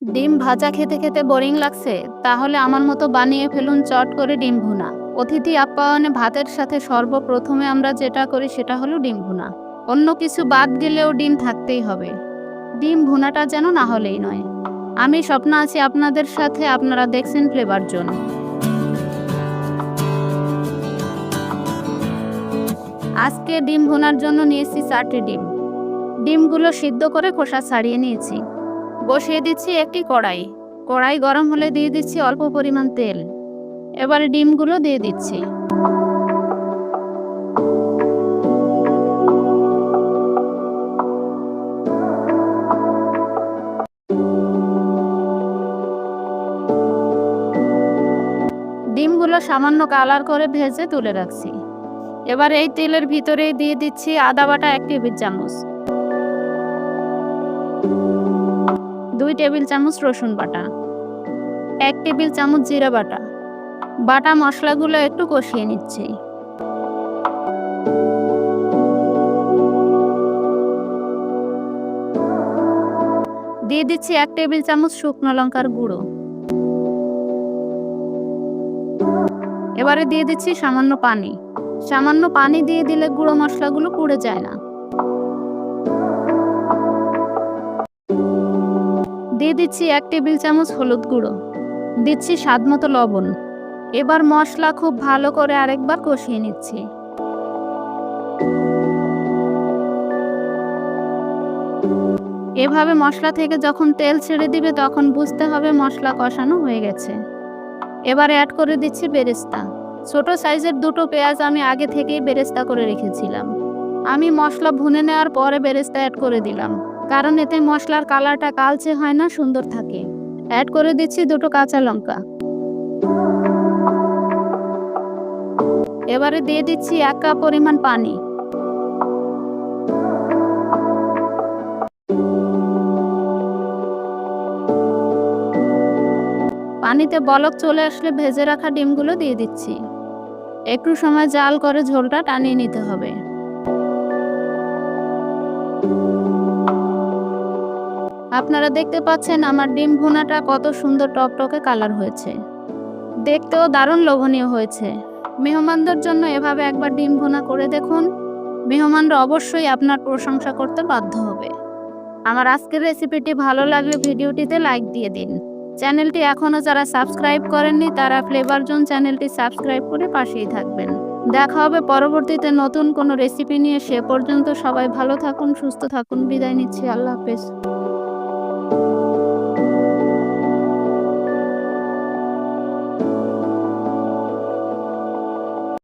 ডিম ভাজা খেতে খেতে বোরিং লাগছে? তাহলে আমার মতো বানিয়ে ফেলুন চট করে ডিম ভুনা। অতিথি আপ্যায়নে ভাতের সাথে সর্বপ্রথমে আমরা যেটা করি সেটা হলো ডিম ভুনা। অন্য কিছু বাদ গেলেও ডিম থাকতেই হবে। ডিম ভুনাটা যেন না হলেই নয়। আমি স্বপ্ন আছি আপনাদের সাথে, আপনারা দেখছেন ফ্লেভার জোন। আজকে ডিম ভুনার জন্য নিয়েছি 4টি ডিম। ডিমগুলো সিদ্ধ করে খোসা ছাড়িয়ে নিয়েছি। বসিয়ে দিচ্ছি একটি কড়াই। কড়াই গরম হলে দিয়ে দিচ্ছি অল্প পরিমাণ তেল। এবারে ডিমগুলো দিয়ে দিচ্ছি। ডিমগুলো সামান্য কালার করে ভেজে তুলে রাখছি। এবার এই তেলের ভিতরেই দিয়ে দিচ্ছি আদা বাটা 1 টেবিল চামচ, 2 টেবিল চামচ রসুন বাটা, 1 টেবিল চামচ জিরা বাটা। বাটা মশলাগুলো একটু কষিয়ে নিচ্ছি। দিয়ে দিচ্ছি 1 টেবিল চামচ শুকনো লঙ্কার গুঁড়ো। এবারে দিয়ে দিচ্ছি সামান্য পানি। সামান্য পানি দিয়ে দিলে গুঁড়ো মশলাগুলো পুড়ে যায় না। দিয়ে দিচ্ছি 1 টেবিল চামচ হলুদ গুঁড়ো। দিচ্ছি স্বাদমতো লবণ। এবার মশলা খুব ভালো করে আরেকবার কষিয়ে নিচ্ছি। এভাবে মশলা থেকে যখন তেল ছেড়ে দিবে তখন বুঝতে হবে মশলা কষানো হয়ে গেছে। এবারে অ্যাড করে দিচ্ছি বেরেস্তা। ছোট সাইজের 2টো পেঁয়াজ আমি আগে থেকেই বেরেস্তা করে রেখেছিলাম। আমি মশলা ভুনে নেওয়ার পরে বেরেস্তা অ্যাড করে দিলাম, কারণ এতে মশলার কালারটা কালচে হয় না, সুন্দর থাকে। অ্যাড করে দিচ্ছি 2টো কাঁচা লঙ্কা। এবারে দিয়ে দিচ্ছি 1 কাপ পরিমাণ পানি। পানিতে বলক চলে আসলে ভেজে রাখা ডিমগুলো দিয়ে দিচ্ছি। একটু সময় জাল করে ঝোলটা টানিয়ে নিতে হবে। আপনারা দেখতে পাচ্ছেন আমার ডিম ভুনাটা কত সুন্দর টকটকে কালার হয়েছে। দেখতেও দারুণ লোভনীয় হয়েছে। মেহমানদের জন্য এভাবে একবার ডিম ভুনা করে দেখুন। মেহমানরা অবশ্যই আপনার প্রশংসা করতে বাধ্য হবে। আমার আজকের রেসিপিটি ভালো লাগলে ভিডিওটিতে লাইক দিয়ে দিন। চ্যানেলটি এখনও যারা সাবস্ক্রাইব করেননি তারা ফ্লেভার জোন চ্যানেলটি সাবস্ক্রাইব করে পাশেই থাকবেন। দেখা হবে পরবর্তীতে নতুন কোনো রেসিপি নিয়ে। সে পর্যন্ত সবাই ভালো থাকুন, সুস্থ থাকুন। বিদায় নিচ্ছি। আল্লাহ হাফেজ।